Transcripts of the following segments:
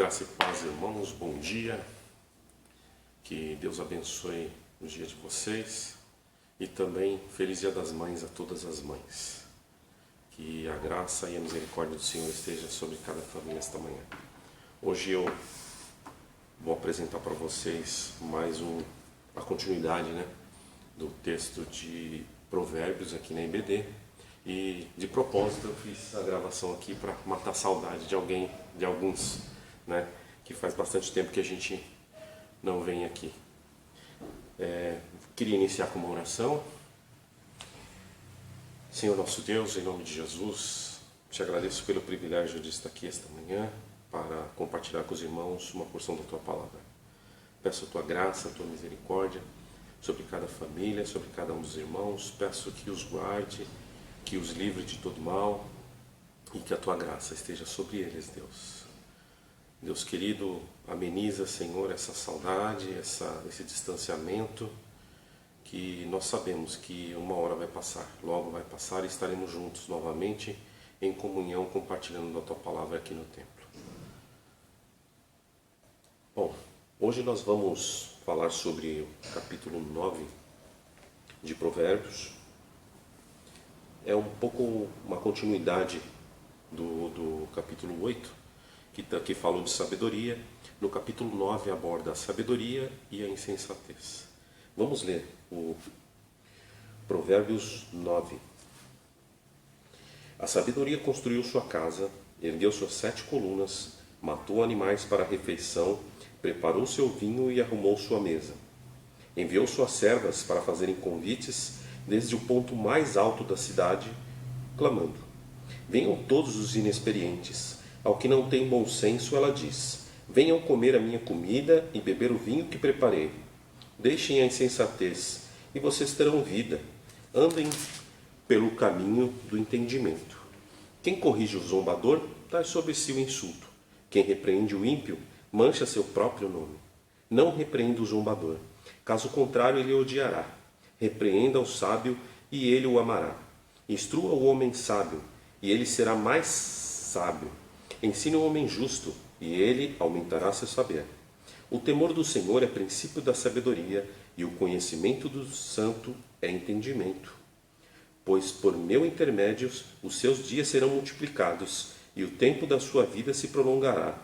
Graça e paz, irmãos, bom dia. Que Deus abençoe o dia de vocês e também Feliz Dia das Mães a todas as mães. Que a graça e a misericórdia do Senhor esteja sobre cada família esta manhã. Hoje eu vou apresentar para vocês mais a continuidade, do texto de Provérbios aqui na IBD. E de propósito eu fiz a gravação aqui para matar a saudade de alguns, que faz bastante tempo que a gente não vem aqui. Queria iniciar com uma oração. Senhor nosso Deus, em nome de Jesus, te agradeço pelo privilégio de estar aqui esta manhã para compartilhar com os irmãos uma porção da Tua Palavra. Peço a Tua graça, a Tua misericórdia sobre cada família, sobre cada um dos irmãos. Peço que os guarde, que os livre de todo mal e que a Tua graça esteja sobre eles, Deus. Deus querido, ameniza, Senhor, essa saudade, esse distanciamento, que nós sabemos que uma hora vai passar, logo vai passar e estaremos juntos novamente em comunhão, compartilhando a Tua Palavra aqui no templo. Bom, hoje nós vamos falar sobre o capítulo 9 de Provérbios. É um pouco uma continuidade do capítulo 8, que falou de sabedoria. No capítulo 9 aborda a sabedoria e a insensatez. Vamos ler o Provérbios 9. A sabedoria construiu sua casa, ergueu suas 7 colunas, matou animais para a refeição, preparou seu vinho e arrumou sua mesa. Enviou suas servas para fazerem convites desde o ponto mais alto da cidade, clamando: venham todos os inexperientes. Ao que não tem bom senso, ela diz: venham comer a minha comida e beber o vinho que preparei. Deixem a insensatez, e vocês terão vida. Andem pelo caminho do entendimento. Quem corrige o zombador, traz sobre si o insulto. Quem repreende o ímpio, mancha seu próprio nome. Não repreenda o zombador, caso contrário ele o odiará. Repreenda o sábio, e ele o amará. Instrua o homem sábio, e ele será mais sábio. Ensine o homem justo, e ele aumentará seu saber. O temor do Senhor é princípio da sabedoria, e o conhecimento do santo é entendimento. Pois por meu intermédio os seus dias serão multiplicados, e o tempo da sua vida se prolongará.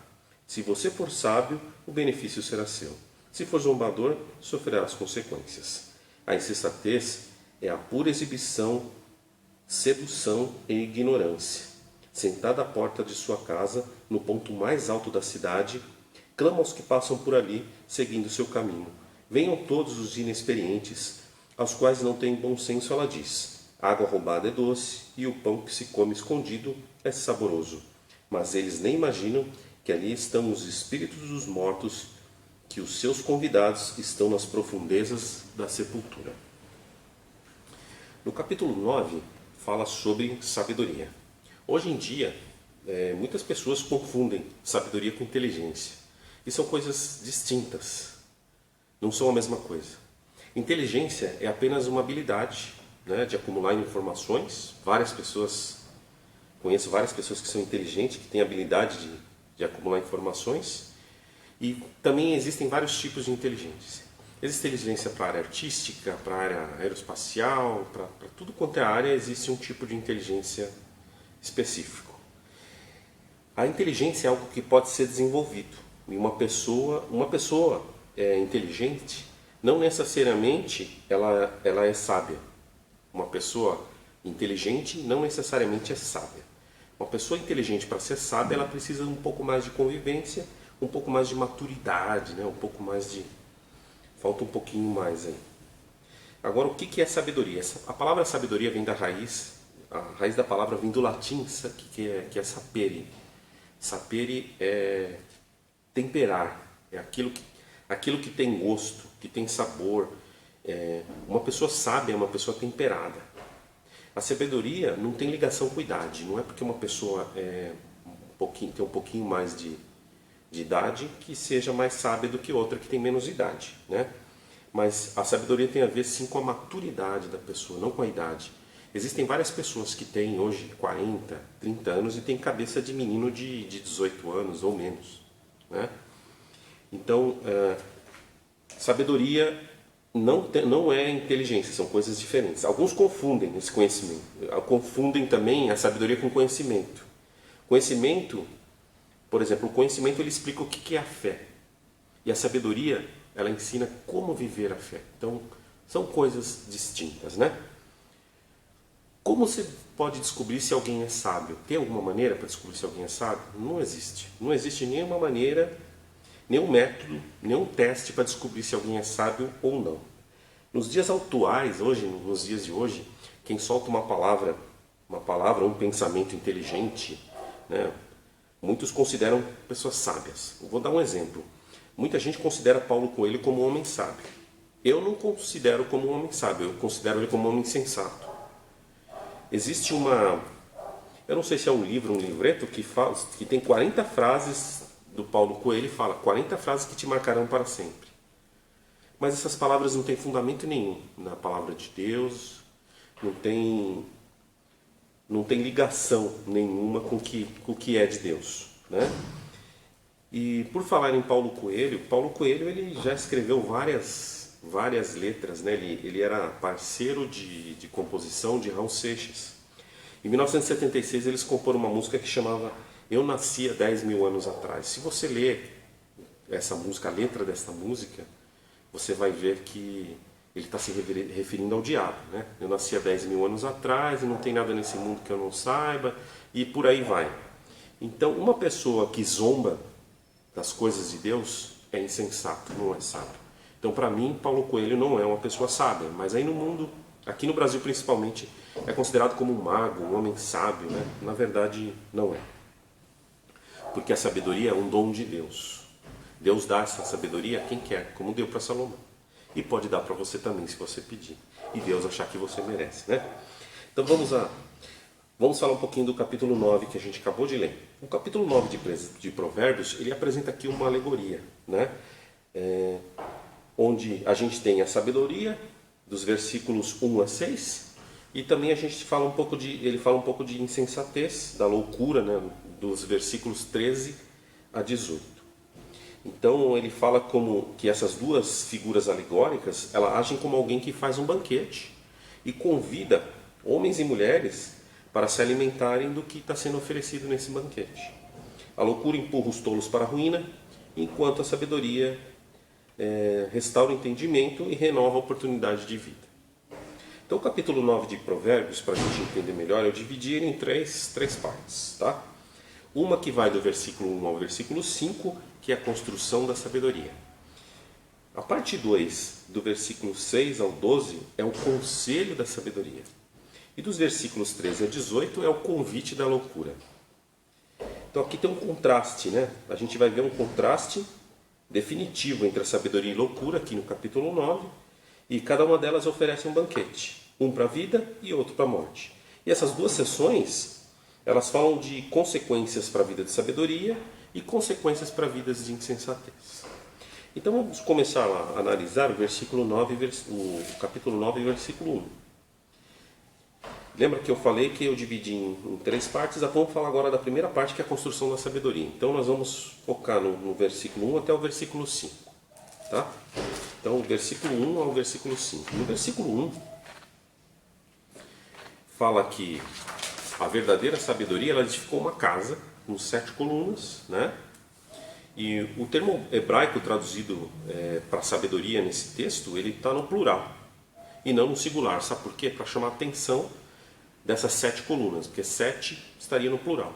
Se você for sábio, o benefício será seu. Se for zombador, sofrerá as consequências. A insensatez é a pura exibição, sedução e ignorância. Sentada à porta de sua casa, no ponto mais alto da cidade, clama aos que passam por ali, seguindo seu caminho. Venham todos os inexperientes, aos quais não tem bom senso, ela diz: a água roubada é doce, e o pão que se come escondido é saboroso. Mas eles nem imaginam que ali estão os espíritos dos mortos, que os seus convidados estão nas profundezas da sepultura. No capítulo 9, fala sobre sabedoria. Hoje em dia, muitas pessoas confundem sabedoria com inteligência. E são coisas distintas. Não são a mesma coisa. Inteligência é apenas uma habilidade, de acumular informações. Conheço várias pessoas que são inteligentes, que têm habilidade de acumular informações. E também existem vários tipos de inteligência. Existe inteligência para a área artística, para a área aeroespacial, para tudo quanto é área existe um tipo de inteligência específico. A inteligência é algo que pode ser desenvolvido. E uma pessoa inteligente, não necessariamente ela é sábia. Uma pessoa inteligente não necessariamente é sábia. Uma pessoa inteligente, para ser sábia, ela precisa de um pouco mais de convivência, um pouco mais de maturidade, falta um pouquinho mais aí. Agora, o que é sabedoria? A palavra sabedoria vem da raiz. A raiz da palavra vem do latim, que é sapere. Sapere é temperar, é aquilo que tem gosto, que tem sabor. Uma pessoa sábia é uma pessoa temperada. A sabedoria não tem ligação com idade. Não é porque uma pessoa tem um pouquinho mais de idade que seja mais sábia do que outra que tem menos idade, Mas a sabedoria tem a ver sim com a maturidade da pessoa, não com a idade. Existem várias pessoas que têm hoje 40, 30 anos e têm cabeça de menino de 18 anos ou menos. né? Então, sabedoria não é inteligência, são coisas diferentes. Alguns confundem esse conhecimento, confundem também a sabedoria com conhecimento. Conhecimento, por exemplo, o conhecimento ele explica o que é a fé. E a sabedoria, ela ensina como viver a fé. Então, são coisas distintas, né? Como você pode descobrir se alguém é sábio? Tem alguma maneira para descobrir se alguém é sábio? Não existe. Não existe nenhuma maneira, nenhum método, nenhum teste para descobrir se alguém é sábio ou não. Nos dias atuais, nos dias de hoje, quem solta uma palavra, um pensamento inteligente, né, muitos consideram pessoas sábias. Eu vou dar um exemplo. Muita gente considera Paulo Coelho como um homem sábio. Eu não considero como um homem sábio, eu considero ele como um homem sensato. Existe eu não sei se é um livro, um livreto, que tem 40 frases do Paulo Coelho e fala 40 frases que te marcarão para sempre. Mas essas palavras não têm fundamento nenhum na palavra de Deus, não tem ligação nenhuma com o que é de Deus, né? E por falar em Paulo Coelho ele já escreveu várias letras, né? Ele era parceiro de composição de Raul Seixas. Em 1976 eles comporam uma música que chamava Eu Nasci há 10 mil anos atrás. Se você ler essa música, a letra dessa música, você vai ver que ele está se referindo ao diabo, né? Eu nasci há 10 mil anos atrás e não tem nada nesse mundo que eu não saiba, e por aí vai. Então, uma pessoa que zomba das coisas de Deus é insensato, não é sábio. Então, para mim, Paulo Coelho não é uma pessoa sábia, mas aí no mundo, aqui no Brasil principalmente, é considerado como um mago, um homem sábio, né? Na verdade, não é. Porque a sabedoria é um dom de Deus. Deus dá essa sabedoria a quem quer, como deu para Salomão. E pode dar para você também, se você pedir. E Deus achar que você merece, né? Então vamos falar um pouquinho do capítulo 9 que a gente acabou de ler. O capítulo 9 de Provérbios, ele apresenta aqui uma alegoria, né? Onde a gente tem a sabedoria dos versículos 1 a 6, e também ele fala um pouco de insensatez, da loucura, né? Dos versículos 13 a 18. Então ele fala como que essas duas figuras alegóricas, elas agem como alguém que faz um banquete e convida homens e mulheres para se alimentarem do que está sendo oferecido nesse banquete. A loucura empurra os tolos para a ruína, enquanto a sabedoria restaura o entendimento e renova a oportunidade de vida. Então o capítulo 9 de Provérbios, para a gente entender melhor, eu dividi ele em três partes, tá? Uma que vai do versículo 1 ao versículo 5, que é a construção da sabedoria. A parte 2, do versículo 6 ao 12, é o conselho da sabedoria. E dos versículos 13 a 18 é o convite da loucura. Então aqui tem um contraste, né? A gente vai ver um contraste definitivo entre a sabedoria e loucura, aqui no capítulo 9, e cada uma delas oferece um banquete. Um para a vida e outro para a morte. E essas duas sessões, elas falam de consequências para a vida de sabedoria e consequências para vidas de insensatez. Então vamos começar a analisar o capítulo 9, versículo 1. Lembra que eu falei que eu dividi em três partes? Vamos falar agora da primeira parte, que é a construção da sabedoria. Então nós vamos focar no versículo 1 até o versículo 5. Tá? Então, o versículo 1 ao versículo 5. No versículo 1, fala que a verdadeira sabedoria, ela edificou uma casa com 7 colunas, né? E o termo hebraico traduzido para sabedoria nesse texto, ele está no plural e não no singular. Sabe por quê? Para chamar a atenção dessas 7 colunas, porque 7 estaria no plural.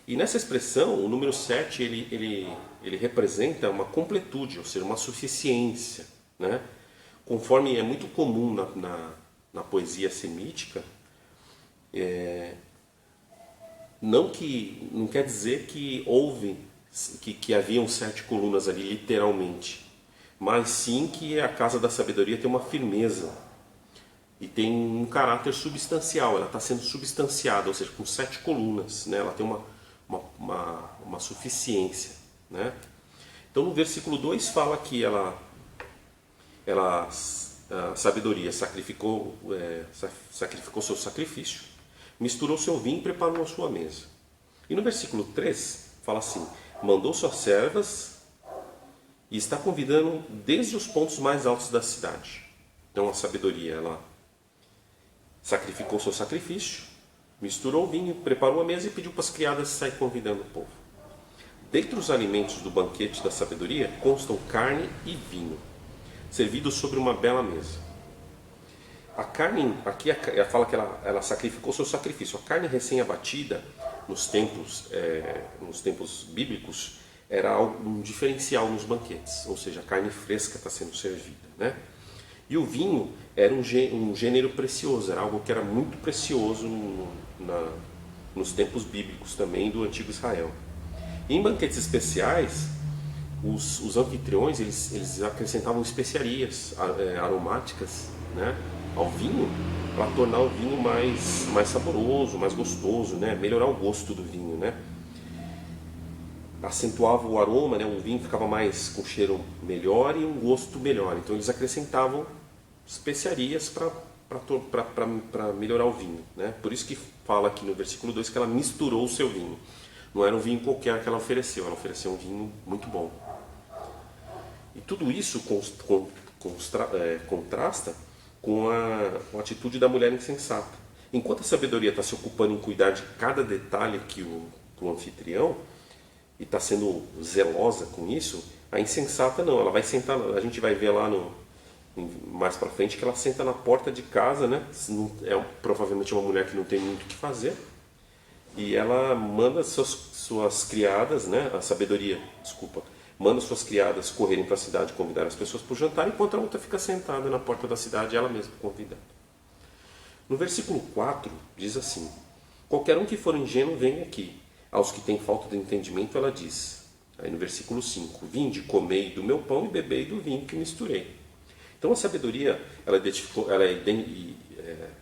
E nessa expressão, o número 7, ele representa uma completude, ou seja, uma suficiência, né? Conforme é muito comum na poesia semítica, não quer dizer que que haviam 7 colunas ali literalmente, mas sim que a casa da sabedoria tem uma firmeza e tem um caráter substancial. Ela está sendo substanciada, ou seja, com 7 colunas, né? Ela tem uma suficiência, né? Então no versículo 2 fala que a sabedoria sacrificou seu sacrifício, misturou seu vinho e preparou a sua mesa. E no versículo 3 fala assim: mandou suas servas e está convidando desde os pontos mais altos da cidade. Então a sabedoria, ela sacrificou seu sacrifício, misturou o vinho, preparou a mesa e pediu para as criadas sair convidando o povo. Dentre os alimentos do banquete da sabedoria constam carne e vinho, servidos sobre uma bela mesa. A carne, aqui ela fala que ela sacrificou seu sacrifício. A carne recém-abatida, nos tempos bíblicos, era um diferencial nos banquetes, ou seja, a carne fresca está sendo servida, né? E o vinho era um gênero precioso, era algo que era muito precioso nos tempos bíblicos também do antigo Israel. E em banquetes especiais, os anfitriões eles acrescentavam especiarias aromáticas, né, ao vinho, para tornar o vinho mais saboroso, mais gostoso, né, melhorar o gosto do vinho, né. Acentuava o aroma, né, o vinho ficava mais com cheiro melhor e um gosto melhor. Então eles acrescentavam especiarias para melhorar o vinho, né. Por isso que fala aqui no versículo 2 que ela misturou o seu vinho. Não era um vinho qualquer que ela ofereceu um vinho muito bom. E tudo isso contrasta com a atitude da mulher insensata. Enquanto a sabedoria está se ocupando em cuidar de cada detalhe que o anfitrião, e está sendo zelosa com isso, a insensata não, ela vai sentar, a gente vai ver lá mais para frente que ela senta na porta de casa, né? Provavelmente uma mulher que não tem muito o que fazer, e ela manda suas criadas, né? Manda suas criadas correrem para a cidade convidar as pessoas para o jantar, enquanto a outra fica sentada na porta da cidade, ela mesma convidando. No versículo 4 diz assim: qualquer um que for ingênuo, vem aqui. Aos que têm falta de entendimento, ela diz. Aí no versículo 5: vinde, comei do meu pão e bebei do vinho que misturei. Então a sabedoria, ela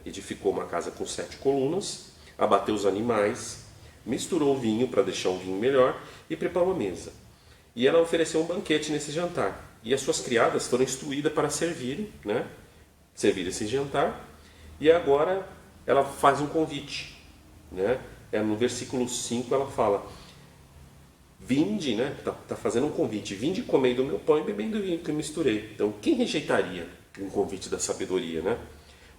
edificou uma casa com 7 colunas, abateu os animais, misturou o vinho para deixar um vinho melhor e preparou a mesa. E ela ofereceu um banquete nesse jantar. E as suas criadas foram instruídas para servir esse jantar. E agora ela faz um convite, né? No versículo 5 ela fala: vinde, né? Tá fazendo um convite. Vinde, comei do meu pão e bebei do vinho que eu misturei. Então, quem rejeitaria um convite da sabedoria, né?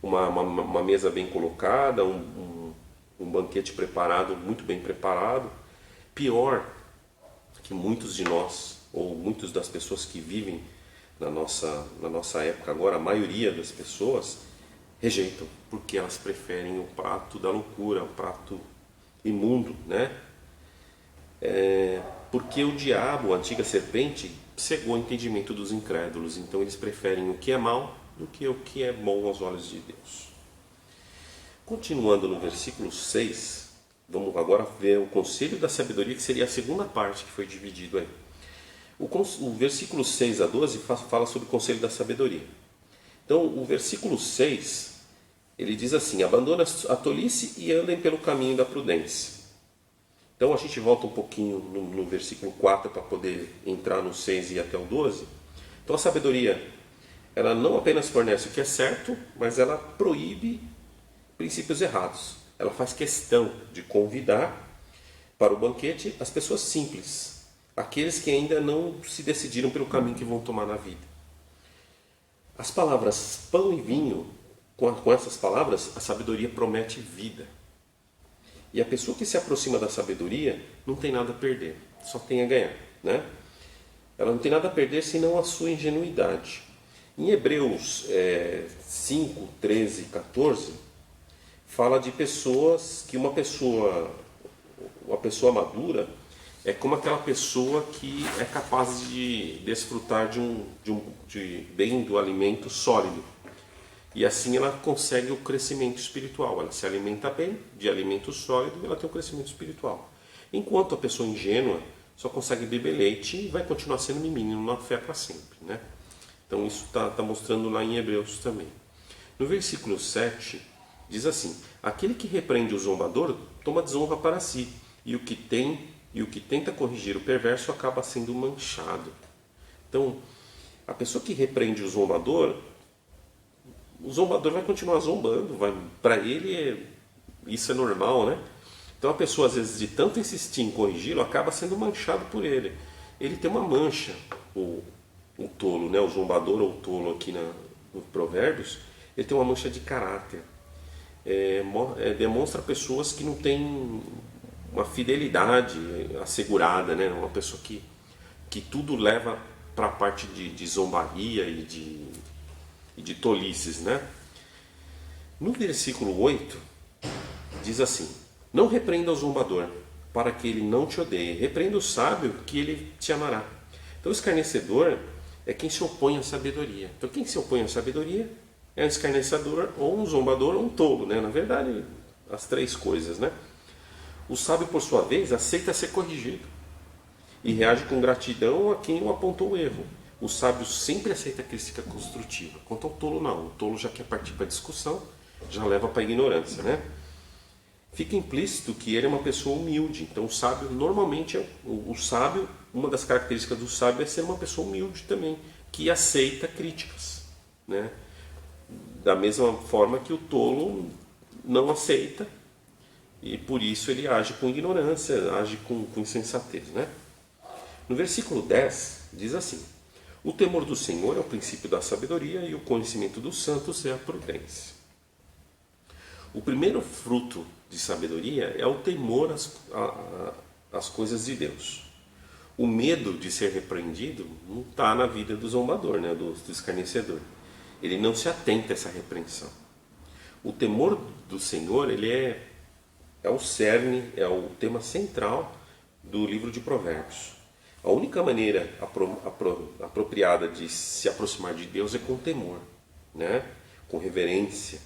Uma mesa bem colocada, um banquete preparado, muito bem preparado. Pior que muitos de nós, ou muitas das pessoas que vivem na nossa época agora, a maioria das pessoas rejeitam, porque elas preferem o prato da loucura, o prato imundo, né? Porque o diabo, a antiga serpente, cegou o entendimento dos incrédulos. Então eles preferem o que é mal do que o que é bom aos olhos de Deus. Continuando no versículo 6, vamos agora ver o conselho da sabedoria, que seria a segunda parte que foi dividido aí. O versículo 6 a 12 fala sobre o conselho da sabedoria. Então o versículo 6, ele diz assim: abandona a tolice e andem pelo caminho da prudência. Então a gente volta um pouquinho no versículo 4 para poder entrar no 6 e até o 12. Então a sabedoria, ela não apenas fornece o que é certo, mas ela proíbe princípios errados. Ela faz questão de convidar para o banquete as pessoas simples, aqueles que ainda não se decidiram pelo caminho que vão tomar na vida. As palavras pão e vinho, com essas palavras, a sabedoria promete vida. E a pessoa que se aproxima da sabedoria não tem nada a perder, só tem a ganhar, né? Ela não tem nada a perder senão a sua ingenuidade. Em Hebreus 5, 13 e 14, fala de pessoas que uma pessoa madura é como aquela pessoa que é capaz de desfrutar bem do alimento sólido. E assim ela consegue o crescimento espiritual. Ela se alimenta bem de alimento sólido e ela tem um crescimento espiritual. Enquanto a pessoa ingênua só consegue beber leite e vai continuar sendo menino na fé para sempre, né? Então isso está mostrando lá em Hebreus também. No versículo 7 diz assim: aquele que repreende o zombador toma desonra para si, e o que tenta corrigir o perverso acaba sendo manchado. Então, a pessoa que repreende o zombador vai continuar zombando, para ele isso é normal, né? Então a pessoa, às vezes, de tanto insistir em corrigi-lo, acaba sendo manchado por ele. Ele tem uma mancha, o tolo, né? O zombador ou o tolo aqui no Provérbios, ele tem uma mancha de caráter. Demonstra pessoas que não têm uma fidelidade assegurada, né? Uma pessoa que tudo leva para a parte de zombaria e de tolices, né? No versículo 8, diz assim: não repreenda o zombador, para que ele não te odeie. Repreenda o sábio, que ele te amará. Então o escarnecedor é quem se opõe à sabedoria. Então quem se opõe à sabedoria é um escarnecedor, ou um zombador, ou um tolo, né? Na verdade, as três coisas, né? O sábio, por sua vez, aceita ser corrigido e reage com gratidão a quem o apontou o erro. O sábio sempre aceita a crítica construtiva. Quanto ao tolo, não. O tolo já quer partir para a discussão, já leva para a ignorância, né? Fica implícito que ele é uma pessoa humilde. Então o sábio, normalmente, o sábio, uma das características do sábio é ser uma pessoa humilde também, que aceita críticas, né? Da mesma forma que o tolo não aceita, e por isso ele age com ignorância, age com insensatez, né? No versículo 10 diz assim: o temor do Senhor é o princípio da sabedoria, e o conhecimento dos santos é a prudência. O primeiro fruto de sabedoria é o temor às coisas de Deus. O medo de ser repreendido não está na vida do zombador, né? do escarnecedor. Ele não se atenta a essa repreensão. O temor do Senhor, ele é o cerne, é o tema central do livro de Provérbios. A única maneira apropriada de se aproximar de Deus é com temor, né? Com reverência.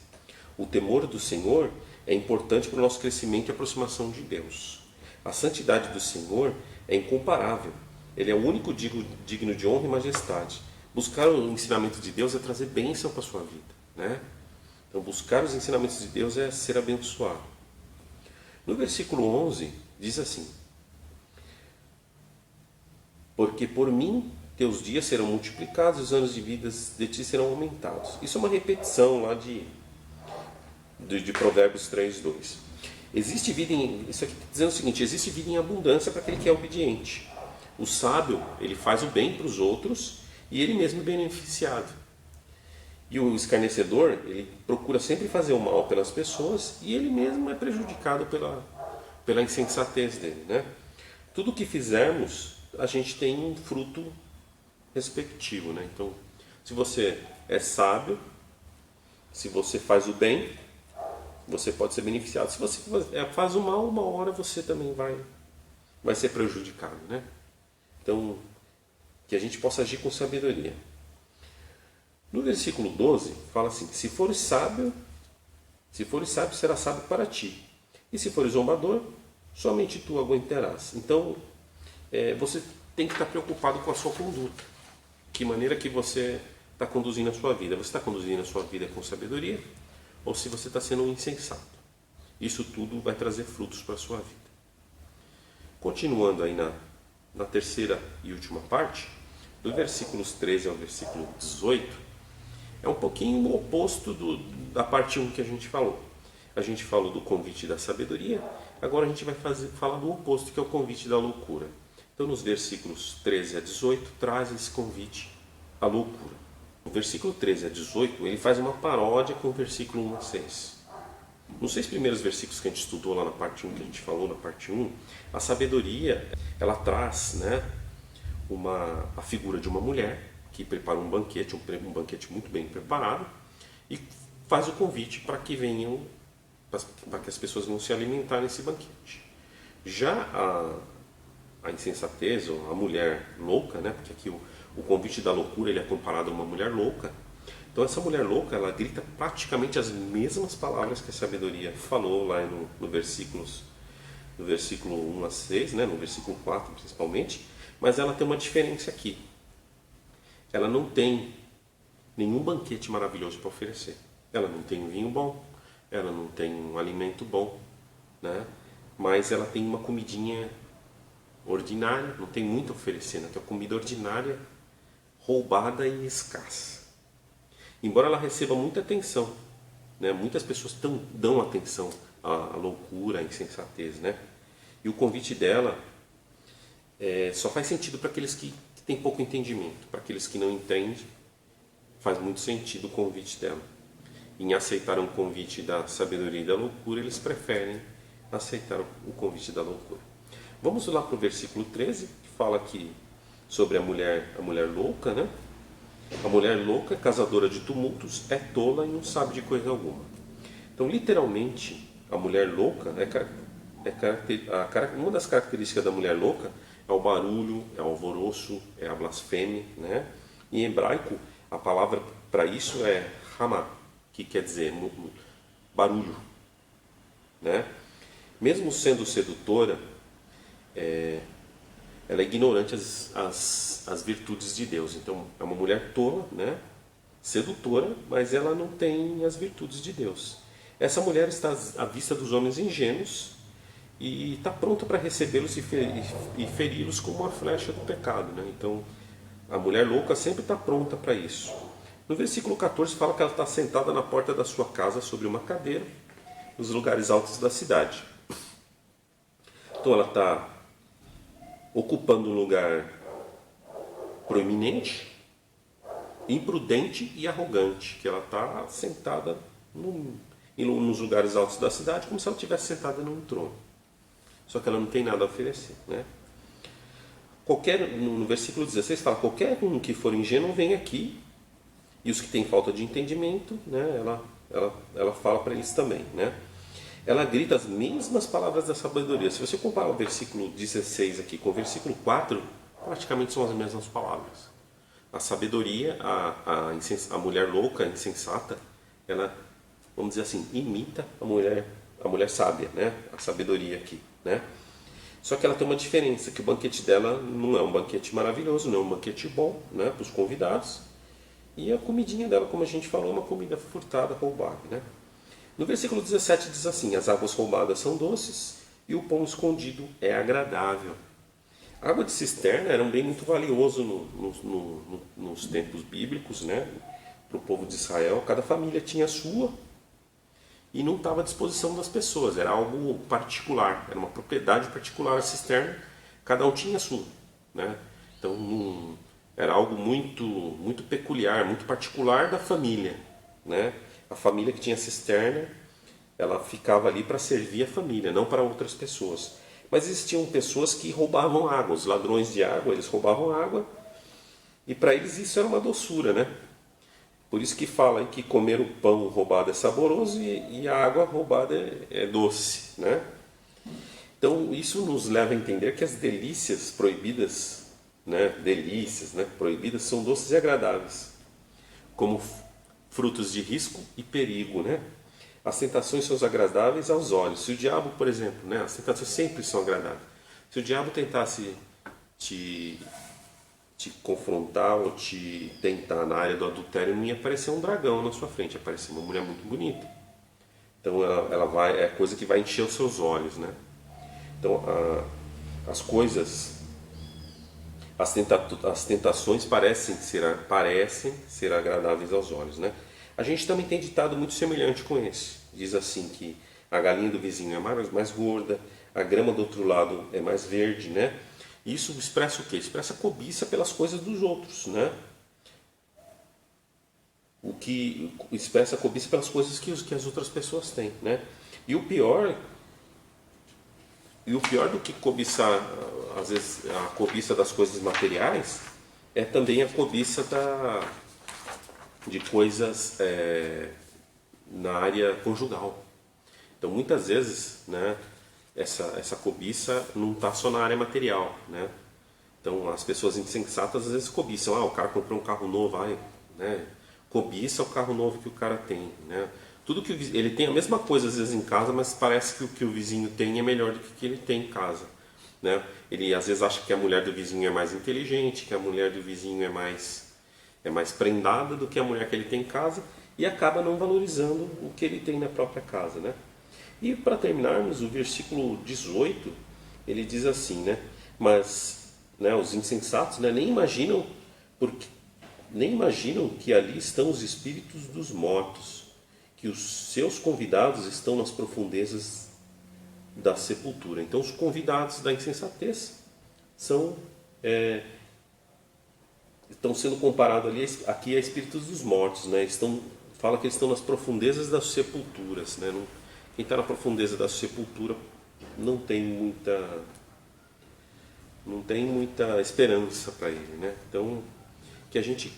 O temor do Senhor é importante para o nosso crescimento e aproximação de Deus. A santidade do Senhor é incomparável. Ele é o único digno de honra e majestade. Buscar o ensinamento de Deus é trazer bênção para a sua vida, né? Então, buscar os ensinamentos de Deus é ser abençoado. No versículo 11, diz assim: porque por mim teus dias serão multiplicados e os anos de vida de ti serão aumentados. Isso é uma repetição lá de Provérbios 3:2. Existe vida isso aqui está dizendo o seguinte: existe vida em abundância para aquele que é obediente. O sábio, ele faz o bem para os outros e ele mesmo é beneficiado. E o escarnecedor, ele procura sempre fazer o mal pelas pessoas e ele mesmo é prejudicado pela insensatez dele, né? Tudo que fizermos, a gente tem um fruto respectivo, né? Então, se você é sábio, se você faz o bem, você pode ser beneficiado. Se você faz o mal, uma hora você também vai ser prejudicado, né? Então, que a gente possa agir com sabedoria. No versículo 12, fala assim: se fores sábio, será sábio para ti. E se fores zombador, somente tu aguentarás. Então, você tem que estar preocupado com a sua conduta. Que maneira que você está conduzindo a sua vida. Você está conduzindo a sua vida com sabedoria? Ou se você está sendo um insensato? Isso tudo vai trazer frutos para a sua vida. Continuando aí na terceira e última parte, do versículos 13 ao versículo 18, é um pouquinho o oposto da parte 1 que a gente falou. A gente falou do convite da sabedoria, agora a gente vai falar do oposto, que é o convite da loucura. Então, nos versículos 13 a 18, traz esse convite à loucura. No versículo 13 a 18, ele faz uma paródia com o versículo 1 a 6. Nos 6 primeiros versículos que a gente estudou lá na parte 1, que a gente falou na parte 1, a sabedoria, ela traz, né, a figura de uma mulher que prepara um banquete muito bem preparado, e faz o convite para que venham, para que as pessoas vão se alimentar nesse banquete. Já a insensatez, ou a mulher louca, né? Porque aqui o convite da loucura ele é comparado a uma mulher louca. Então essa mulher louca, ela grita praticamente as mesmas palavras que a sabedoria falou lá no versículo 1 a 6, né? No versículo 4 principalmente, mas ela tem uma diferença aqui. Ela não tem nenhum banquete maravilhoso para oferecer. Ela não tem um vinho bom, ela não tem um alimento bom, né? Mas ela tem uma comidinha ordinária, não tem muito a oferecer, né? Tem uma comida ordinária, roubada e escassa. Embora ela receba muita atenção, né? Muitas pessoas dão atenção a loucura, a insensatez, né? E o convite dela só faz sentido para aqueles que têm pouco entendimento. Para aqueles que não entendem, faz muito sentido o convite dela. Em aceitar um convite da sabedoria e da loucura, eles preferem aceitar o convite da loucura. Vamos lá para o versículo 13, que fala aqui sobre a mulher louca, né? A mulher louca, caçadora de tumultos, é tola e não sabe de coisa alguma. Então, literalmente, a mulher louca, uma das características da mulher louca é o barulho, é o alvoroço, é a blasfêmia, né? Em hebraico, a palavra para isso é ramá, que quer dizer barulho, né? Mesmo sendo sedutora, ela é ignorante as virtudes de Deus. Então, é uma mulher tola, né? Sedutora, mas ela não tem as virtudes de Deus. Essa mulher está à vista dos homens ingênuos e está pronta para recebê-los e feri-los como uma flecha do pecado, né? Então, a mulher louca sempre está pronta para isso. No versículo 14 fala que ela está sentada na porta da sua casa sobre uma cadeira, nos lugares altos da cidade. Então ela está ocupando um lugar proeminente, imprudente e arrogante, que ela está sentada nos lugares altos da cidade, como se ela estivesse sentada num trono. Só que ela não tem nada a oferecer, né? No versículo 16 fala: qualquer um que for ingênuo vem aqui, e os que têm falta de entendimento, né, ela fala para eles também, né? Ela grita as mesmas palavras da sabedoria. Se você comparar o versículo 16 aqui com o versículo 4, praticamente são as mesmas palavras. A sabedoria, a mulher louca, a insensata, ela, vamos dizer assim, imita a mulher sábia, né? A sabedoria aqui, né? Só que ela tem uma diferença, que o banquete dela não é um banquete maravilhoso, não é um banquete bom, né, para os convidados. E a comidinha dela, como a gente falou, é uma comida furtada, roubada, né? No versículo 17 diz assim: as águas roubadas são doces e o pão escondido é agradável. A água de cisterna era um bem muito valioso nos tempos bíblicos, né? Para o povo de Israel. Cada família tinha a sua e não estava à disposição das pessoas. Era algo particular, era uma propriedade particular a cisterna. Cada um tinha a sua, né? Então era algo muito peculiar, muito particular da família, né? A família que tinha cisterna, ela ficava ali para servir a família, não para outras pessoas. Mas existiam pessoas que roubavam água, os ladrões de água, eles roubavam água, e para eles isso era uma doçura, né? Por isso que fala que comer o pão roubado é saboroso e a água roubada é doce, né? Então isso nos leva a entender que as delícias proibidas, né, proibidas são doces e agradáveis, como frutos de risco e perigo, né? As tentações são agradáveis aos olhos. Se o diabo, por exemplo, né, as tentações sempre são agradáveis. Se o diabo tentasse te confrontar ou te tentar na área do adultério, não ia aparecer um dragão na sua frente, ia aparecer uma mulher muito bonita. Então é coisa que vai encher os seus olhos, né? Então as tentações parecem ser agradáveis aos olhos, né? A gente também tem ditado muito semelhante com esse. Diz assim que a galinha do vizinho é mais gorda, a grama do outro lado é mais verde, né? Isso expressa o quê? Expressa cobiça pelas coisas dos outros, né? O que expressa cobiça pelas coisas que as outras pessoas têm, né? E o pior do que cobiçar, às vezes, a cobiça das coisas materiais, é também a cobiça de coisas na área conjugal. Então, muitas vezes, né, essa cobiça não está só na área material, né? Então, as pessoas insensatas às vezes cobiçam. O cara comprou um carro novo, né? Cobiça o carro novo que o cara tem, né? Tudo que ele tem a mesma coisa às vezes em casa, mas parece que o que o vizinho tem é melhor do que o que ele tem em casa, né? Ele às vezes acha que a mulher do vizinho é mais inteligente, que a mulher do vizinho é mais prendada do que a mulher que ele tem em casa, e acaba não valorizando o que ele tem na própria casa, né? E para terminarmos, o versículo 18, ele diz assim, né? Mas, né, os insensatos, né, nem imaginam que ali estão os espíritos dos mortos que os seus convidados estão nas profundezas da sepultura. Então, os convidados da insensatez estão sendo comparados aqui a espíritos dos mortos, né? Fala que eles estão nas profundezas das sepulturas, né? Quem está na profundeza da sepultura não tem muita esperança para ele, né? Então, que a gente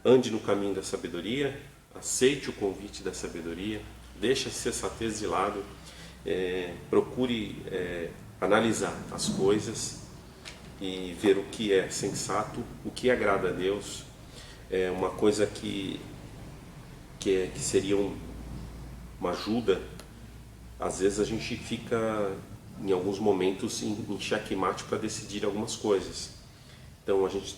ande no caminho da sabedoria, aceite o convite da sabedoria, deixe a insensatez de lado, procure analisar as coisas e ver o que é sensato, o que agrada a Deus. Uma coisa que seria uma ajuda. Às vezes a gente fica em alguns momentos em xeque-mate para decidir algumas coisas. Então a gente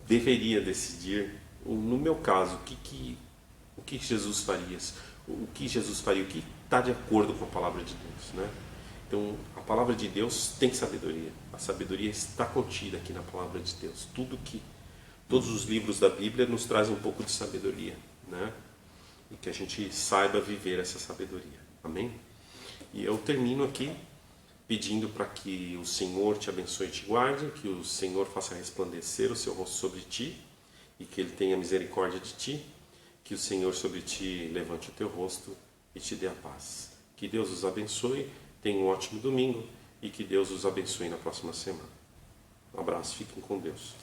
deveria decidir, no meu caso, o que Jesus faria, o que está de acordo com a palavra de Deus, né? Então a palavra de Deus tem sabedoria. A sabedoria está contida aqui na palavra de Deus. Todos os livros da Bíblia nos trazem um pouco de sabedoria, né? E que a gente saiba viver essa sabedoria. Amém? E eu termino aqui pedindo para que o Senhor te abençoe e te guarde, que o Senhor faça resplandecer o seu rosto sobre ti e que Ele tenha misericórdia de ti, que o Senhor sobre ti levante o teu rosto e te dê a paz. Que Deus os abençoe, tenha um ótimo domingo e que Deus os abençoe na próxima semana. Um abraço, fiquem com Deus.